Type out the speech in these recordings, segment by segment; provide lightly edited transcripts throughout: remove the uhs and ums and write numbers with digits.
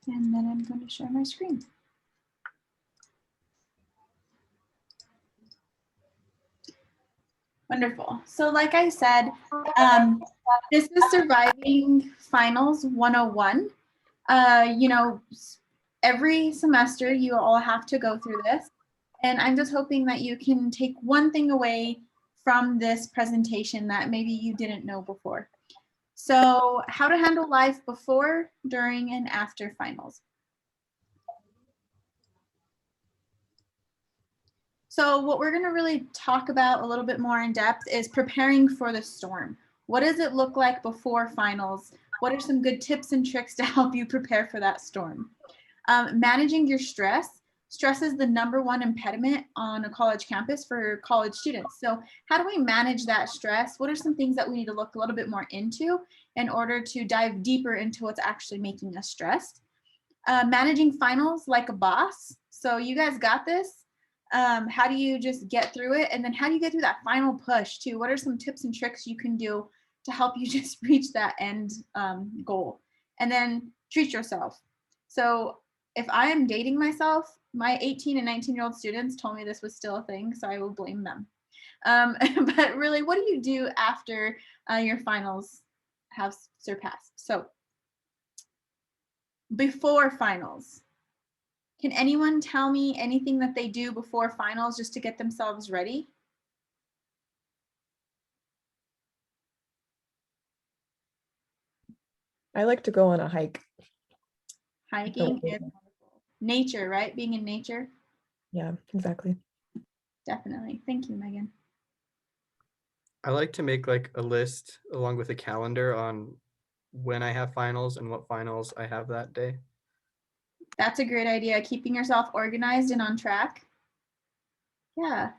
And then I'm going to share my screen. Wonderful. So like I said, this is Surviving Finals 101. You know, every semester you all have to go through this. And I'm just hoping that you can take one thing away from this presentation that maybe you didn't know before. So how to handle life before, during, and after finals. So what we're going to really talk about a little bit more in depth is preparing for the storm. What does it look like before finals? What are some good tips and tricks to help you prepare for that storm? Managing your stress. Stress is the #1 impediment on a college campus for college students. So how do we manage that stress? What are some things that we need to look a little bit more into in order to dive deeper into what's actually making us stressed? Managing finals like a boss. So you guys got this. How do you just get through it? And then how do you get through that final push too? What are some tips and tricks you can do to help you just reach that end goal? And then treat yourself. So if I am dating myself, my 18 and 19-year-old students told me this was still a thing, so I will blame them. But really, what do you do after your finals have surpassed? So before finals, can anyone tell me anything that they do before finals just to get themselves ready? I like to go on a hike. Hiking is wonderful. Nature, right? Being in nature. Yeah, exactly. Definitely. Thank you, Megan. I like to make like a list along with a calendar on when I have finals and what finals I have that day. That's a great idea. Keeping yourself organized and on track. Yeah.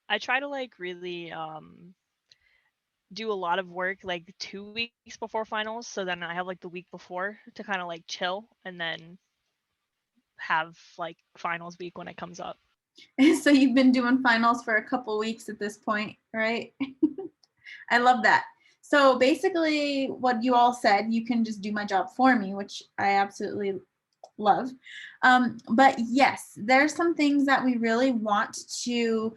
I try to like really do a lot of work like 2 weeks before finals, so then I have like the week before to kind of like chill and then have like finals week when it comes up. So you've been doing finals for a couple weeks at this point, right? I love that. So basically what you all said, you can just do my job for me, which I absolutely love. But yes, there's some things that we really want to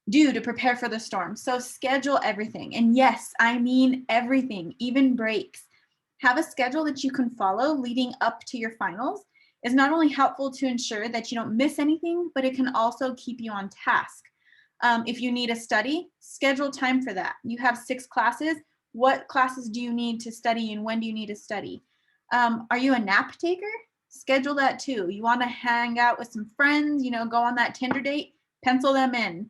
do to prepare for the storm. So schedule everything. And yes, I mean everything, even breaks. Have a schedule that you can follow leading up to your finals is not only helpful to ensure that you don't miss anything, but it can also keep you on task. If you need a study, schedule time for that. You have 6 classes. What classes do you need to study and when do you need to study? Are you a nap taker? Schedule that too. You want to hang out with some friends, you know, go on that Tinder date, pencil them in.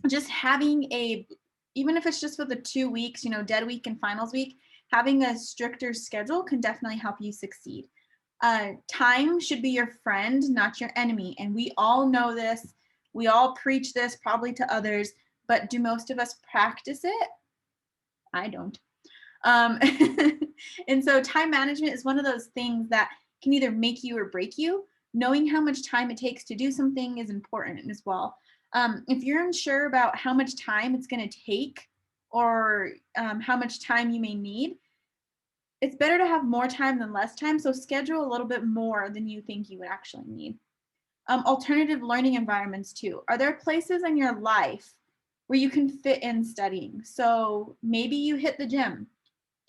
Just having even if it's just for the 2 weeks, you know, dead week and finals week, having a stricter schedule can definitely help you succeed. Time should be your friend, not your enemy. And we all know this. We all preach this probably to others, but do most of us practice it? I don't. And so time management is one of those things that can either make you or break you. Knowing how much time it takes to do something is important as well. If you're unsure about how much time it's going to take or how much time you may need, it's better to have more time than less time. So schedule a little bit more than you think you would actually need. Alternative learning environments too. Are there places in your life where you can fit in studying? So maybe you hit the gym.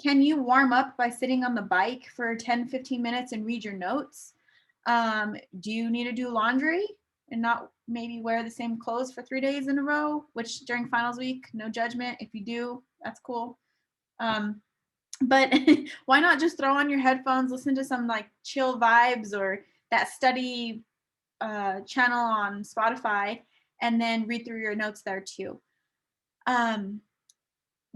Can you warm up by sitting on the bike for 10, 15 minutes and read your notes? Do you need to do laundry and not maybe wear the same clothes for 3 days in a row, which during finals week, no judgment. If you do, that's cool. But why not just throw on your headphones, listen to some like chill vibes or that study channel on Spotify, and then read through your notes there too.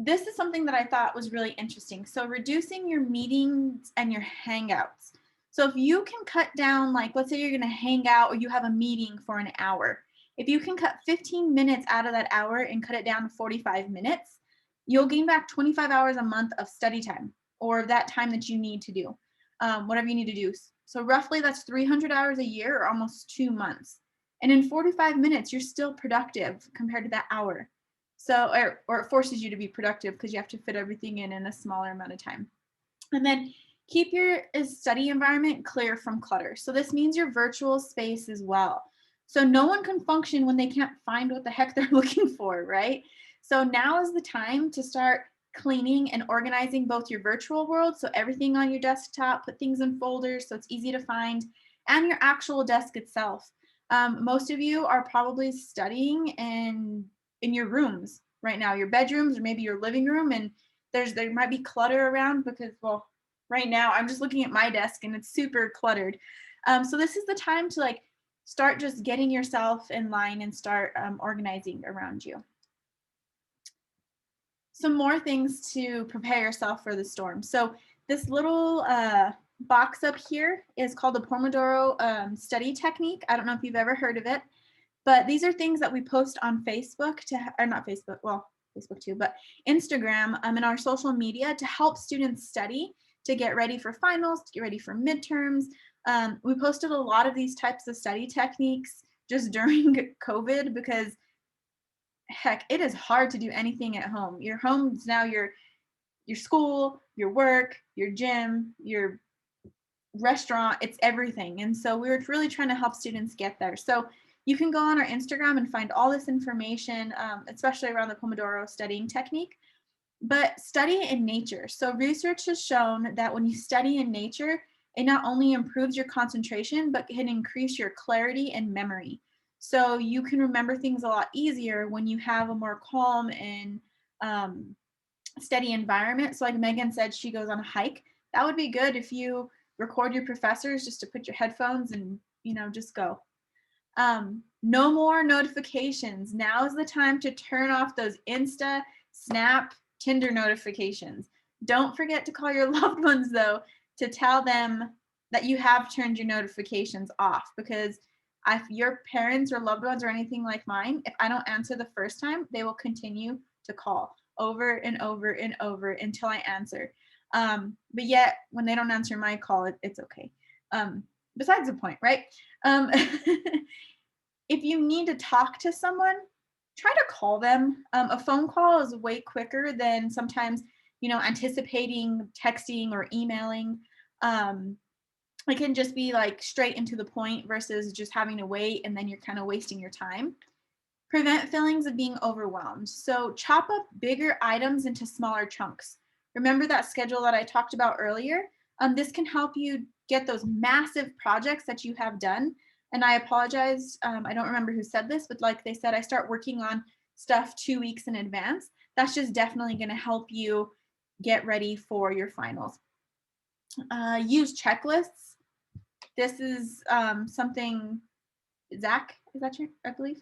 This is something that I thought was really interesting. So reducing your meetings and your hangouts. So if you can cut down, like let's say you're going to hang out or you have a meeting for an hour. If you can cut 15 minutes out of that hour and cut it down to 45 minutes, you'll gain back 25 hours a month of study time or that time that you need to do, whatever you need to do. So roughly that's 300 hours a year or almost 2 months. And in 45 minutes, you're still productive compared to that hour. So, or it forces you to be productive because you have to fit everything in a smaller amount of time. And then keep your study environment clear from clutter. So this means your virtual space as well. So no one can function when they can't find what the heck they're looking for, right? So now is the time to start cleaning and organizing both your virtual world, so everything on your desktop, put things in folders so it's easy to find, and your actual desk itself. Most of you are probably studying in your rooms right now, your bedrooms or maybe your living room, and there might be clutter around because, well, right now I'm just looking at my desk and it's super cluttered. So this is the time to like start just getting yourself in line and start organizing around you. Some more things to prepare yourself for the storm. So this little box up here is called the Pomodoro study technique. I don't know if you've ever heard of it, but these are things that we post on Facebook or not Facebook, well, Facebook too, but Instagram and our social media to help students study, to get ready for finals, to get ready for midterms. We posted a lot of these types of study techniques just during COVID because heck, it is hard to do anything at home. Your home is now your school, your work, your gym, your restaurant, it's everything. And so we were really trying to help students get there. So you can go on our Instagram and find all this information, especially around the Pomodoro studying technique. But study in nature. So research has shown that when you study in nature, it not only improves your concentration, but can increase your clarity and memory. So you can remember things a lot easier when you have a more calm and steady environment. So like Megan said, she goes on a hike. That would be good if you record your professors just to put your headphones and, just go. No more notifications. Now is the time to turn off those Insta, Snap, Tinder notifications. Don't forget to call your loved ones though, to tell them that you have turned your notifications off, because if your parents or loved ones or anything like mine, if I don't answer the first time, they will continue to call over and over and over until I answer. But yet when they don't answer my call, it's okay. Besides the point, right? If you need to talk to someone, try to call them. A phone call is way quicker than sometimes, anticipating texting or emailing. It can just be like straight into the point versus just having to wait and then you're kind of wasting your time. Prevent feelings of being overwhelmed. So chop up bigger items into smaller chunks. Remember that schedule that I talked about earlier? This can help you get those massive projects that you have done. And I apologize, I don't remember who said this, but like they said, I start working on stuff 2 weeks in advance. That's just definitely going to help you get ready for your finals. Use checklists. This is something, Zach, is that your, I believe?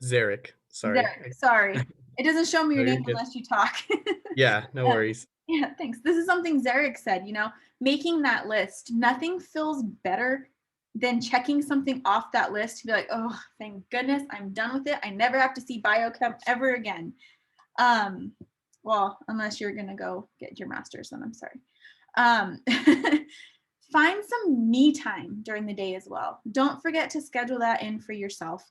Zarek, sorry. Zarek, sorry. It doesn't show me your No, you're name good. unless you talk. Yeah, no worries. Yeah, thanks. This is something Zarek said, making that list. Nothing feels better than checking something off that list to be like, oh, thank goodness I'm done with it. I never have to see biochem ever again. Well, unless you're gonna go get your master's, then I'm sorry. Find some me time during the day as well. Don't forget to schedule that in for yourself.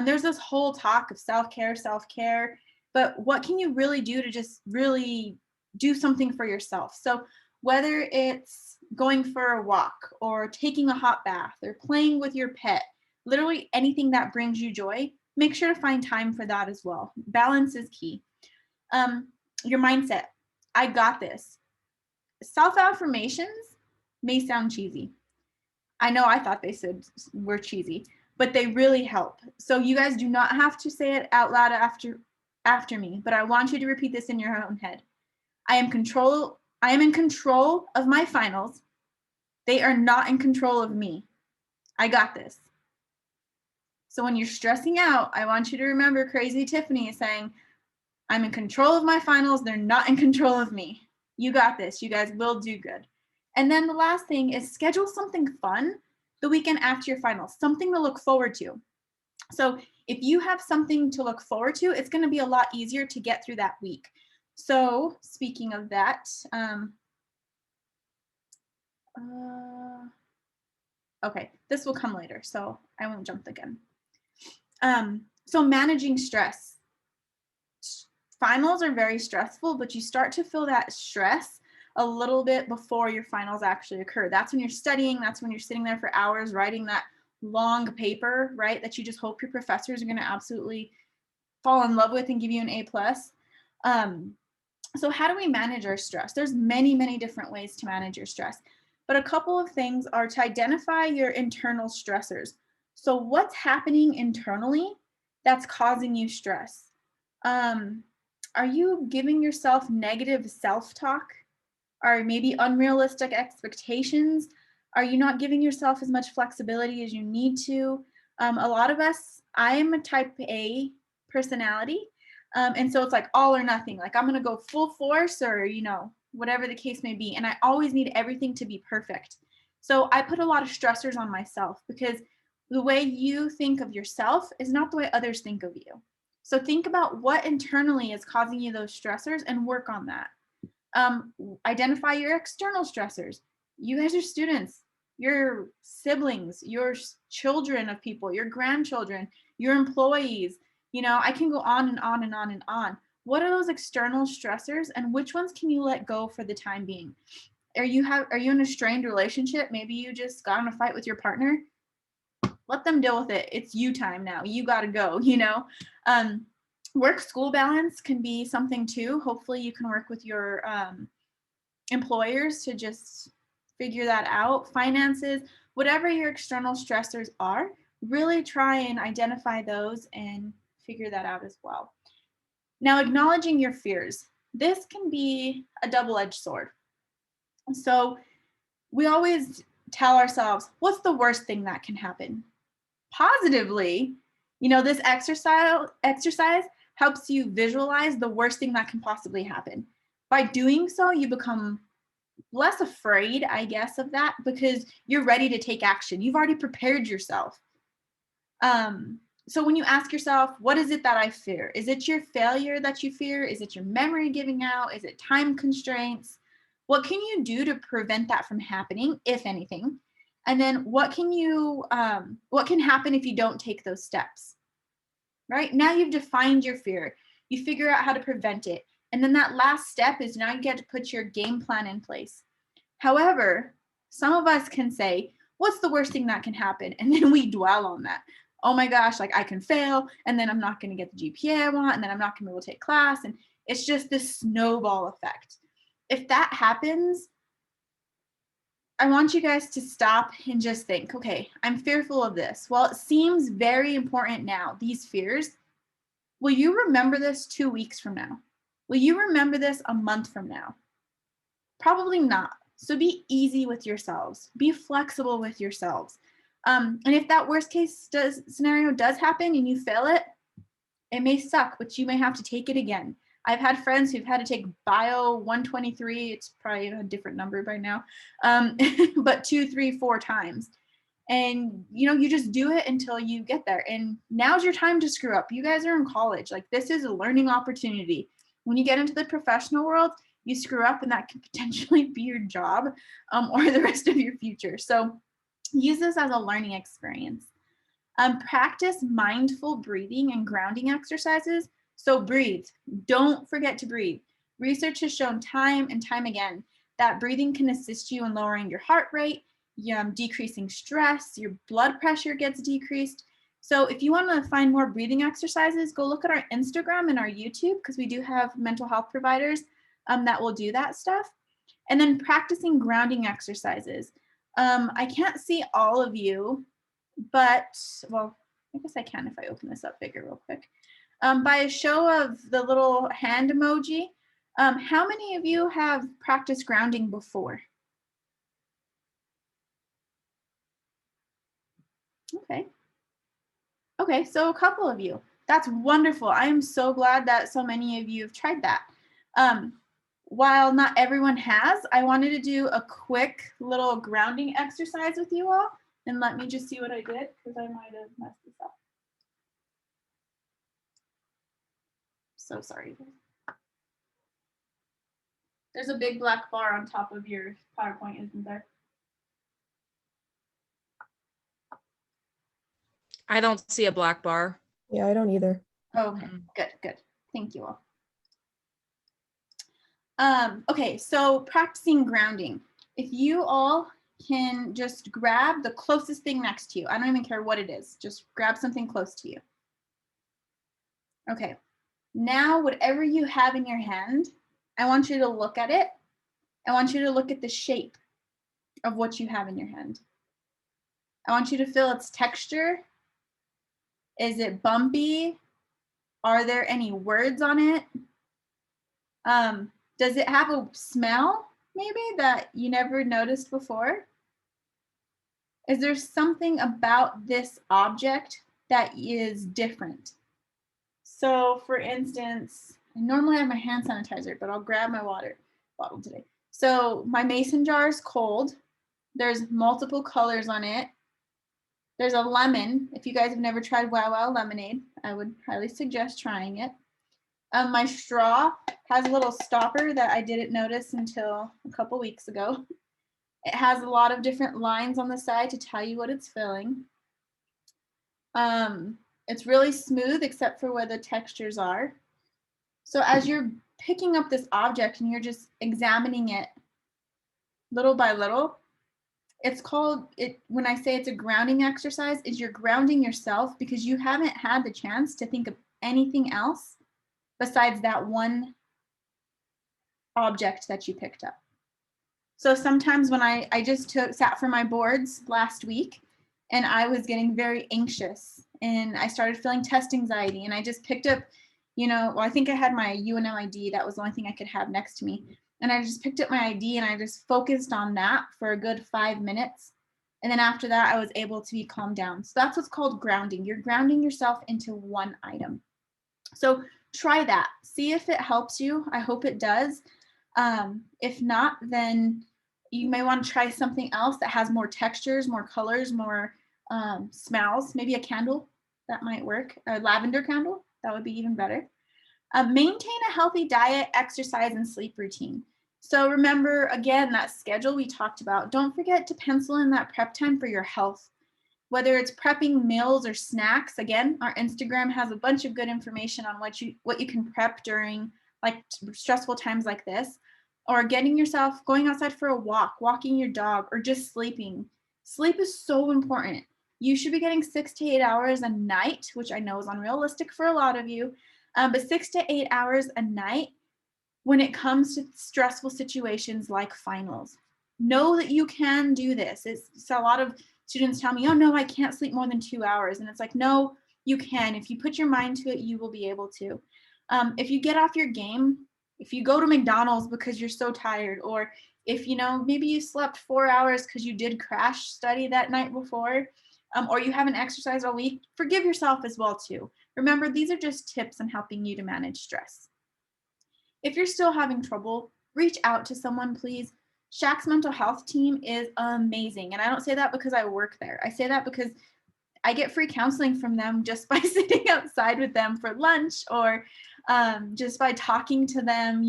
There's this whole talk of self-care, but what can you really do to just really do something for yourself? So whether it's going for a walk or taking a hot bath or playing with your pet, literally anything that brings you joy, make sure to find time for that as well. Balance is key. Your mindset. I got this. Self-affirmations may sound cheesy. I know I thought they said were cheesy, but they really help. So you guys do not have to say it out loud after me, but I want you to repeat this in your own head. I am in control of my finals. They are not in control of me. I got this. So when you're stressing out, I want you to remember Crazy Tiffany saying, I'm in control of my finals. They're not in control of me. You got this. You guys will do good. And then the last thing is schedule something fun the weekend after your finals, something to look forward to. So if you have something to look forward to, it's going to be a lot easier to get through that week. So speaking of that, okay, this will come later, so I won't jump the gun. So managing stress. finals are very stressful, but you start to feel that stress a little bit before your finals actually occur. That's when you're studying. That's when you're sitting there for hours writing that long paper, right? That you just hope your professors are going to absolutely fall in love with and give you an A+. So how do we manage our stress? There's many, many different ways to manage your stress. But a couple of things are to identify your internal stressors. So what's happening internally that's causing you stress? Are you giving yourself negative self-talk? Or maybe unrealistic expectations? Are you not giving yourself as much flexibility as you need to? A lot of us, I am a type A personality. And so it's like all or nothing. Like I'm going to go full force or, whatever the case may be. And I always need everything to be perfect. So I put a lot of stressors on myself because the way you think of yourself is not the way others think of you. So think about what internally is causing you those stressors and work on that. Identify your external stressors. You guys are students, your siblings, your children of people, your grandchildren, your employees. I can go on and on and on and on. What are those external stressors and which ones can you let go for the time being? Are you in a strained relationship? Maybe you just got in a fight with your partner. Let them deal with it. It's you time now. You got to go, Work-school balance can be something too. Hopefully you can work with your employers to just figure that out. Finances, whatever your external stressors are, really try and identify those and figure that out as well. Now, acknowledging your fears. This can be a double-edged sword. So we always tell ourselves, what's the worst thing that can happen? Positively, this exercise helps you visualize the worst thing that can possibly happen. By doing so, you become less afraid, I guess, of that because you're ready to take action. You've already prepared yourself. So when you ask yourself, what is it that I fear? Is it your failure that you fear? Is it your memory giving out? Is it time constraints? What can you do to prevent that from happening, if anything? And then what can happen if you don't take those steps? Right? Now you've defined your fear. You figure out how to prevent it. And then that last step is now you get to put your game plan in place. However, some of us can say, what's the worst thing that can happen? And then we dwell on that. Oh my gosh, like I can fail, and then I'm not going to get the GPA I want, and then I'm not going to be able to take class. And it's just this snowball effect. If that happens, I want you guys to stop and just think, okay, I'm fearful of this. Well, it seems very important now, these fears. Will you remember this 2 weeks from now? Will you remember this a month from now? Probably not. So be easy with yourselves. Be flexible with yourselves. And if that worst case scenario does happen and you fail it, it may suck, but you may have to take it again. I've had friends who've had to take Bio 123. It's probably a different number by now, but 2, 3, 4 times. And, you just do it until you get there. And now's your time to screw up. You guys are in college. Like, this is a learning opportunity. When you get into the professional world, you screw up and that could potentially be your job or the rest of your future. So use this as a learning experience. Practice mindful breathing and grounding exercises. So breathe. Don't forget to breathe. Research has shown time and time again that breathing can assist you in lowering your heart rate, decreasing stress, your blood pressure gets decreased. So if you want to find more breathing exercises, go look at our Instagram and our YouTube because we do have mental health providers that will do that stuff. And then practicing grounding exercises. I can't see all of you, but, well, I guess I can if I open this up bigger real quick. By a show of the little hand emoji, how many of you have practiced grounding before? Okay, so a couple of you. That's wonderful. I am so glad that so many of you have tried that. While not everyone has, I wanted to do a quick little grounding exercise with you all. And let me just see what I did because I might have messed this up. So sorry. There's a big black bar on top of your PowerPoint, isn't there? I don't see a black bar. Yeah, I don't either. Oh, okay, good. Thank you all. Okay, so practicing grounding. If you all can just grab the closest thing next to you. I don't even care what it is. Just grab something close to you. Okay. Now, whatever you have in your hand, I want you to look at it. I want you to look at the shape of what you have in your hand. I want you to feel its texture. Is it bumpy? Are there any words on it? Does it have a smell maybe that you never noticed before? Is there something about this object that is different? So for instance, I normally have my hand sanitizer, but I'll grab my water bottle today. So my mason jar is cold. There's multiple colors on it. There's a lemon. If you guys have never tried Wow Wow lemonade, I would highly suggest trying it. My straw has a little stopper that I didn't notice until a couple weeks ago. It has a lot of different lines on the side to tell you what it's filling. It's really smooth except for where the textures are. So as you're picking up this object and you're just examining it little by little, it's called it. When I say it's a grounding exercise, is you're grounding yourself because you haven't had the chance to think of anything else besides that one object that you picked up. So sometimes when I just sat for my boards last week and I was getting very anxious and I started feeling test anxiety and I just picked up, well, I think I had my UNM ID. That was the only thing I could have next to me. And I just picked up my ID and I just focused on that for a good 5 minutes. And then after that, I was able to be calmed down. So that's what's called grounding. You're grounding yourself into one item. So try that. See if it helps you. I hope it does. If not, then you may want to try something else that has more textures, more colors, more smells. Maybe a candle that might work. A lavender candle, that would be even better. Maintain a healthy diet, exercise, and sleep routine. So remember, again, that schedule we talked about. Don't forget to pencil in that prep time for your health. Whether it's prepping meals or snacks, again, our Instagram has a bunch of good information on what you can prep during like stressful times like this, or going outside for a walk, walking your dog, or just sleeping. Sleep is so important. You should be getting 6 to 8 hours a night, which I know is unrealistic for a lot of you, but 6 to 8 hours a night when it comes to stressful situations like finals. Know that you can do this. It's a lot of students tell me, oh no, I can't sleep more than 2 hours. And it's like, no, you can. If you put your mind to it, you will be able to. If you get off your game, if you go to McDonald's because you're so tired, or if maybe you slept 4 hours because you did crash study that night before, or you haven't exercised all week, forgive yourself as well too. Remember, these are just tips on helping you to manage stress. If you're still having trouble, reach out to someone, please. Shaq's mental health team is amazing. And I don't say that because I work there. I say that because I get free counseling from them just by sitting outside with them for lunch, or just by talking to them.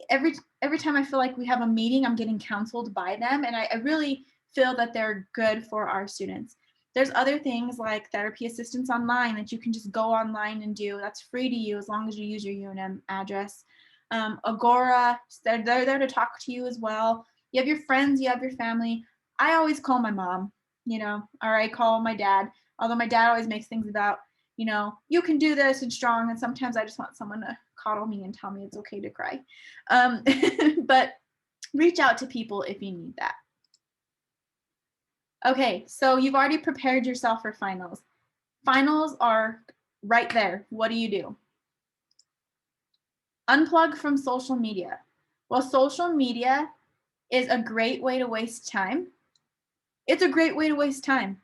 Every time I feel like we have a meeting, I'm getting counseled by them. And I really feel that they're good for our students. There's other things like therapy assistance online that you can just go online and do. That's free to you as long as you use your UNM address. Agora, they're there to talk to you as well. You have your friends, you have your family. I always call my mom, or I call my dad, although my dad always makes things about, you can do this and strong. And sometimes I just want someone to coddle me and tell me it's okay to cry. But reach out to people if you need that. Okay, so you've already prepared yourself for finals. Finals are right there. What do? Unplug from social media. Well, social media is a great way to waste time. It's a great way to waste time.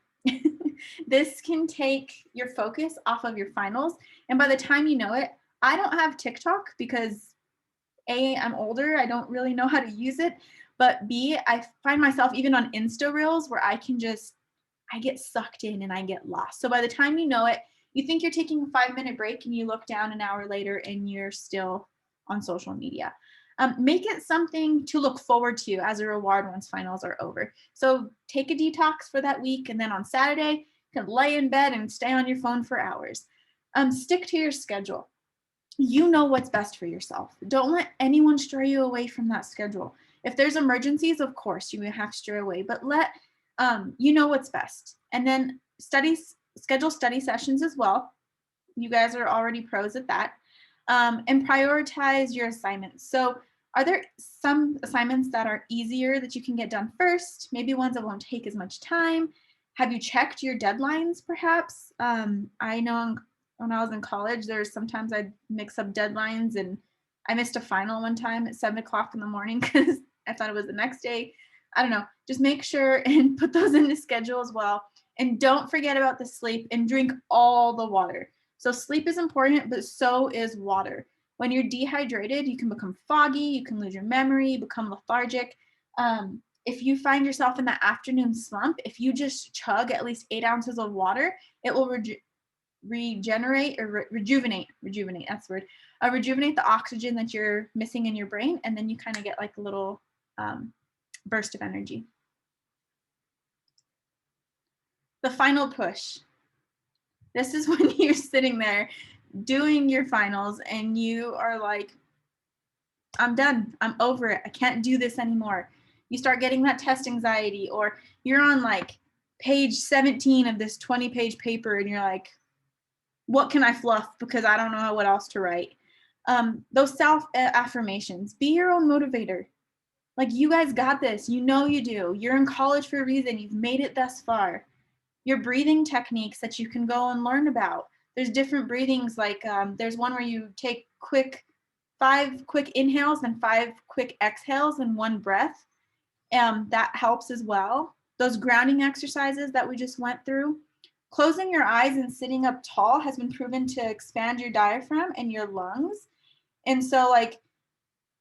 This can take your focus off of your finals. And by the time you know it, I don't have TikTok because A, I'm older. I don't really know how to use it. But B, I find myself even on Insta Reels where I get sucked in and I get lost. So by the time you know it, you think you're taking a 5-minute break and you look down an hour later and you're still on social media. Make it something to look forward to as a reward once finals are over. So take a detox for that week, and then on Saturday, you can lay in bed and stay on your phone for hours. Stick to your schedule. you know what's best for yourself. Don't let anyone stray you away from that schedule. If there's emergencies, of course, you may have to stray away, but let you know what's best. And then schedule study sessions as well. You guys are already pros at that. And prioritize your assignments. So are there some assignments that are easier that you can get done first? Maybe ones that won't take as much time? Have you checked your deadlines perhaps? I know when I was in college, there's sometimes I'd mix up deadlines, and I missed a final one time at 7 o'clock in the morning because I thought it was the next day. I don't know. Just make sure and put those in the schedule as well. And don't forget about the sleep and drink all the water. So sleep is important, but so is water. When you're dehydrated, you can become foggy, you can lose your memory, become lethargic. If you find yourself in the afternoon slump, if you just chug at least 8 ounces of water, it will rejuvenate, that's the word, rejuvenate the oxygen that you're missing in your brain, and then you kind of get like a little burst of energy. The final push. This is when you're sitting there doing your finals and you are like, I'm done. I'm over it. I can't do this anymore. You start getting that test anxiety, or you're on like page 17 of this 20-page paper and you're like, what can I fluff because I don't know what else to write. Those self affirmations, be your own motivator. Like, you guys got this. You know you do. You're in college for a reason. You've made it thus far. Your breathing techniques that you can go and learn about. There's different breathings, like there's one where you take 5 quick inhales and 5 quick exhales in one breath. That helps as well. Those grounding exercises that we just went through. Closing your eyes and sitting up tall has been proven to expand your diaphragm and your lungs. And so, like,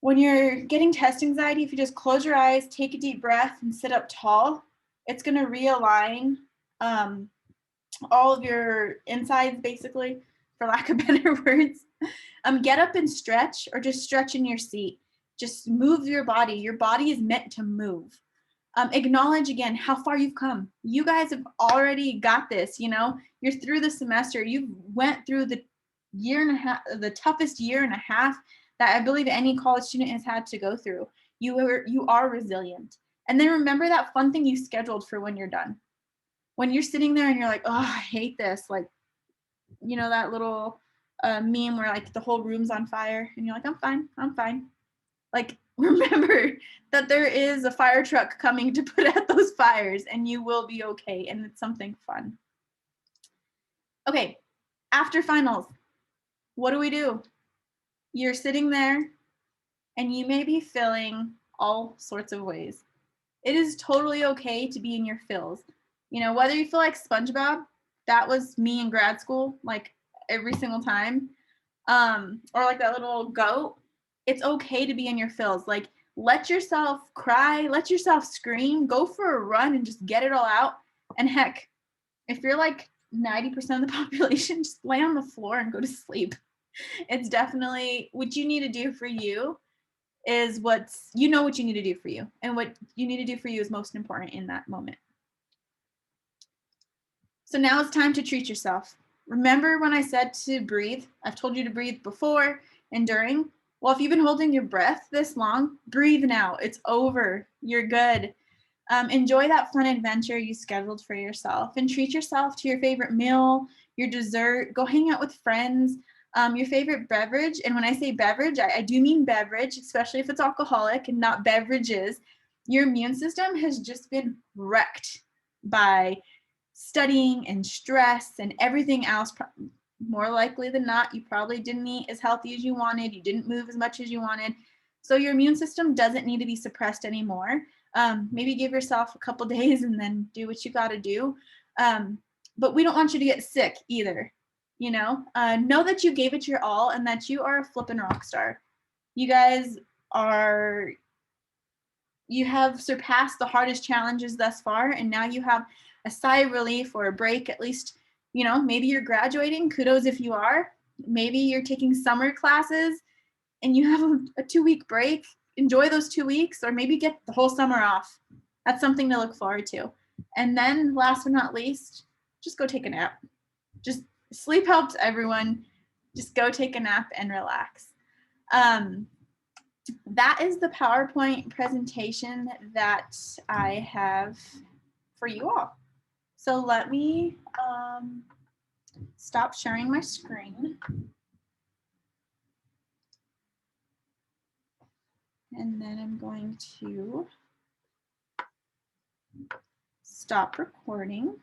when you're getting test anxiety, if you just close your eyes, take a deep breath, and sit up tall, it's going to realign all of your insides, basically, for lack of better words. Get up and stretch, or just stretch in your seat. Just move your body. Your body is meant to move. Acknowledge again how far you've come. You guys have already got this. You know, you're through the semester. You went through the year and a half, the toughest year and a half that I believe any college student has had to go through. You are resilient. And then remember that fun thing you scheduled for when you're done. When you're sitting there and you're like, oh, I hate this. Like, you know, that little meme where like the whole room's on fire and you're like, I'm fine. Like, remember that there is a fire truck coming to put out those fires, and you will be okay. And it's something fun. Okay, after finals, what do? You're sitting there and you may be feeling all sorts of ways. It is totally okay to be in your feels. You know, whether you feel like SpongeBob, that was me in grad school, like every single time, or like that little goat, it's okay to be in your feels. Like, let yourself cry, let yourself scream, go for a run and just get it all out. And heck, if you're like 90% of the population, just lay on the floor and go to sleep. It's definitely what you need to do for you is what you need to do for you, and what you need to do for you is most important in that moment. So now it's time to treat yourself. Remember when I said to breathe? I've told you to breathe before and during. Well, if you've been holding your breath this long, breathe now. It's over. You're good. Enjoy that fun adventure you scheduled for yourself, and treat yourself to your favorite meal, your dessert. Go hang out with friends, your favorite beverage. And when I say beverage, I do mean beverage, especially if it's alcoholic and not beverages. Your immune system has just been wrecked by studying and stress and everything else. More likely than not, you probably didn't eat as healthy as you wanted. You didn't move as much as you wanted. So your immune system doesn't need to be suppressed anymore. Maybe give yourself a couple days and then do what you got to do. But we don't want you to get sick either. You know that you gave it your all and that you are a flippin' rock star. You guys you have surpassed the hardest challenges thus far, and now you have a sigh of relief or a break. At least, maybe you're graduating. Kudos if you are. Maybe you're taking summer classes and you have a 2-week break. Enjoy those 2 weeks, or maybe get the whole summer off. That's something to look forward to. And then last but not least, just go take a nap. Just sleep helps everyone. Just go take a nap and relax. That is the PowerPoint presentation that I have for you all. So let me stop sharing my screen. And then I'm going to stop recording.